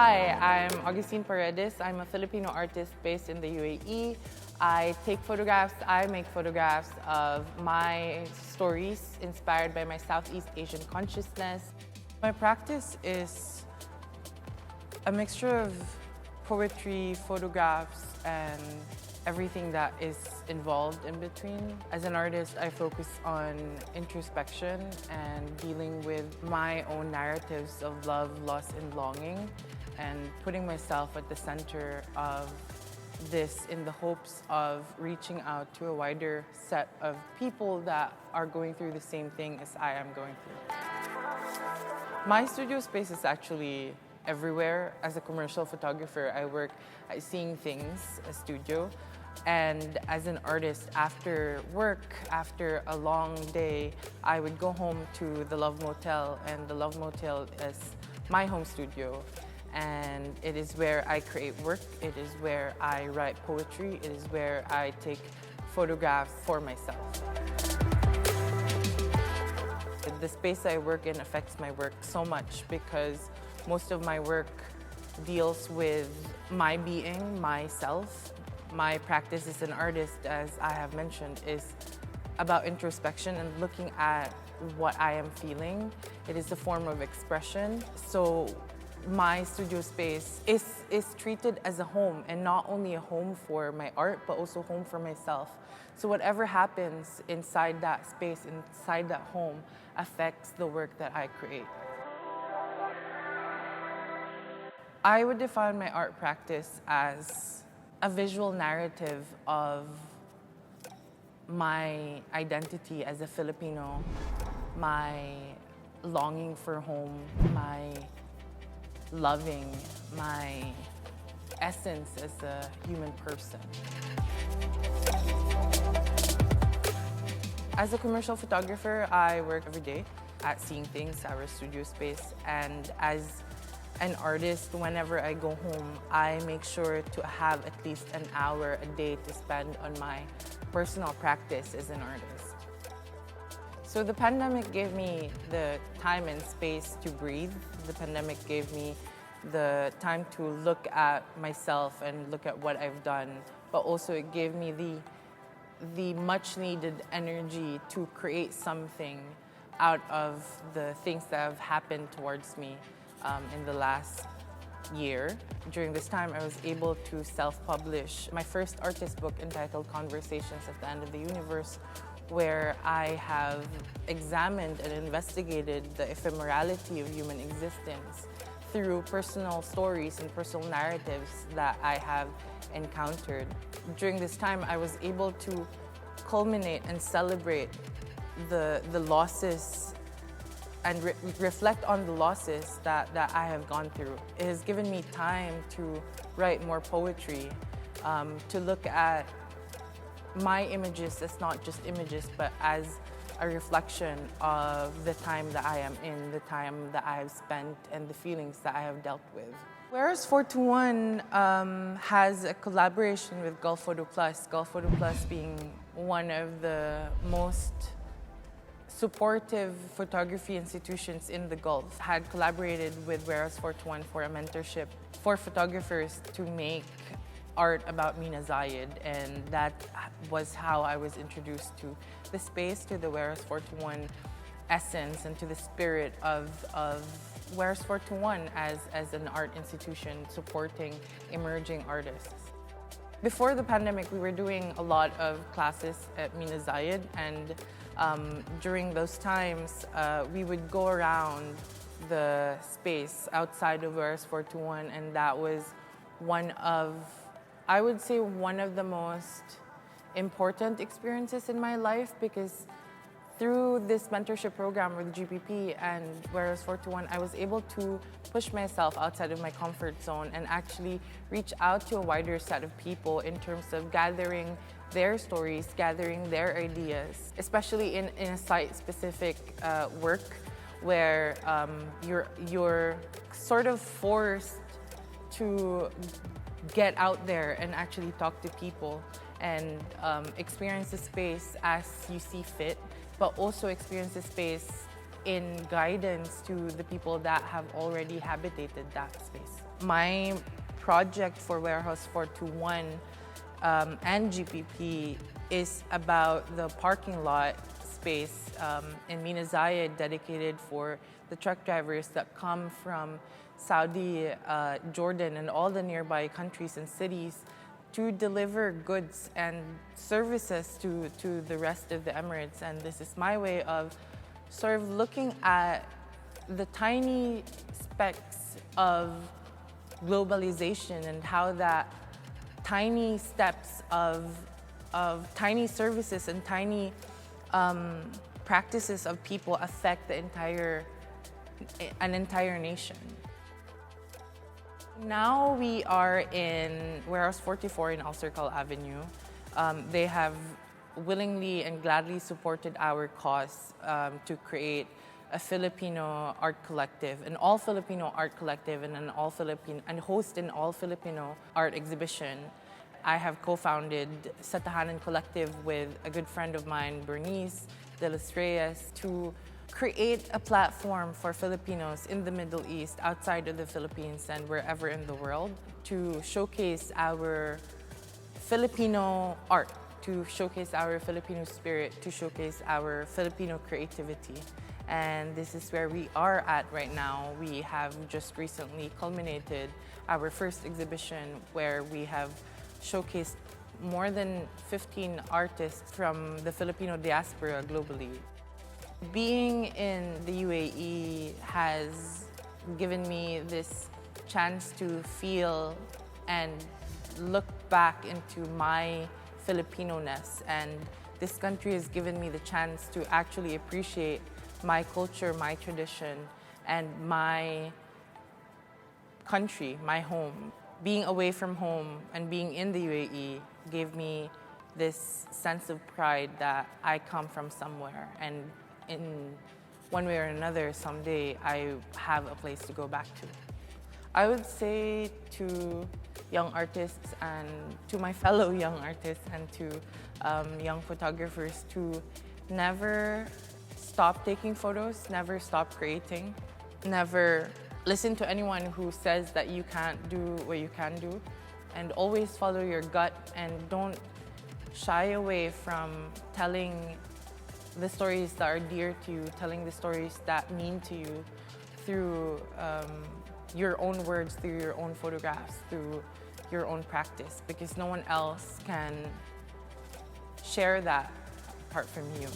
Hi, I'm Augustine Paredes. I'm a Filipino artist based in the UAE. I take photographs, I make photographs of my stories inspired by my Southeast Asian consciousness. My practice is a mixture of poetry, photographs, and everything that is involved in between. As an artist, I focus on introspection and dealing with my own narratives of love, loss, and longing, and putting myself at the center of this in the hopes of reaching out to a wider set of people that are going through the same thing as I am going through. My studio space is actually everywhere. As a commercial photographer, I work at Seeing Things, a studio. And as an artist, after work, after a long day, I would go home to the Love Motel, and the Love Motel is my home studio. And it is where I create work, it is where I write poetry, it is where I take photographs for myself. The space I work in affects my work so much because most of my work deals with my being, myself. My practice as an artist, as I have mentioned, is about introspection and looking at what I am feeling. It is a form of expression. So my studio space is treated as a home, and not only a home for my art, but also home for myself. So whatever happens inside that space, inside that home, affects the work that I create. I would define my art practice as a visual narrative of my identity as a Filipino, my longing for home, my loving, my essence as a human person. As a commercial photographer, I work every day at Seeing Things, our studio space, and as an artist, whenever I go home, I make sure to have at least an hour a day to spend on my personal practice as an artist. So the pandemic gave me the time and space to breathe. The pandemic gave me the time to look at myself and look at what I've done, but also it gave me the much needed energy to create something out of the things that have happened towards me in the last year. During this time, I was able to self-publish my first artist book entitled Conversations at the End of the Universe, where I have examined and investigated the ephemerality of human existence through personal stories and personal narratives that I have encountered. During this time, I was able to culminate and celebrate the losses and reflect on the losses that I have gone through. It has given me time to write more poetry, to look at my images as not just images, but as a reflection of the time that I am in, the time that I have spent, and the feelings that I have dealt with. Whereas 421 has a collaboration with Gulf Photo Plus, Gulf Photo Plus being one of the most supportive photography institutions in the Gulf, had collaborated with Whereas 421 for a mentorship for photographers to make art about Mina Zayed, and that was how I was introduced to the space, to the Whereas 421 essence, and to the spirit of Whereas 421 as an art institution supporting emerging artists. Before the pandemic, we were doing a lot of classes at Mina Zayed, and during those times, we would go around the space outside of Whereas 421, and that was one of, I would say, one of the most important experiences in my life, because through this mentorship program with GPP and Whereas 421, I was able to push myself outside of my comfort zone and actually reach out to a wider set of people in terms of gathering their stories, gathering their ideas, especially in a site-specific work where you're sort of forced to get out there and actually talk to people and experience the space as you see fit, but also experience the space in guidance to the people that have already habitated that space. My project for Warehouse 421 and GPP is about the parking lot space in Mina Zayed dedicated for the truck drivers that come from Saudi, Jordan, and all the nearby countries and cities to deliver goods and services to the rest of the Emirates. And this is my way of sort of looking at the tiny specks of globalization and how that tiny steps of tiny services and tiny practices of people affect an entire nation. Now we are in Warehouse 44 in Al Circle Avenue. They have willingly and gladly supported our cause to create a Filipino art collective, an all-Filipino art collective, and host an all-Filipino art exhibition. I have co-founded Sa Tahanan Collective with a good friend of mine, Bernice de los Reyes, to create a platform for Filipinos in the Middle East, outside of the Philippines, and wherever in the world, to showcase our Filipino art, to showcase our Filipino spirit, to showcase our Filipino creativity. And this is where we are at right now. We have just recently culminated our first exhibition where we have showcased more than 15 artists from the Filipino diaspora globally. Being in the UAE has given me this chance to feel and look back into my Filipino-ness, and this country has given me the chance to actually appreciate my culture, my tradition, and my country, my home. Being away from home and being in the UAE gave me this sense of pride that I come from somewhere, and in one way or another, someday I have a place to go back to. I would say to young artists and to my fellow young artists and to young photographers to never stop taking photos, never stop creating, never listen to anyone who says that you can't do what you can do, and always follow your gut and don't shy away from telling the stories that are dear to you, telling the stories that mean to you through your own words, through your own photographs, through your own practice, because no one else can share that apart from you.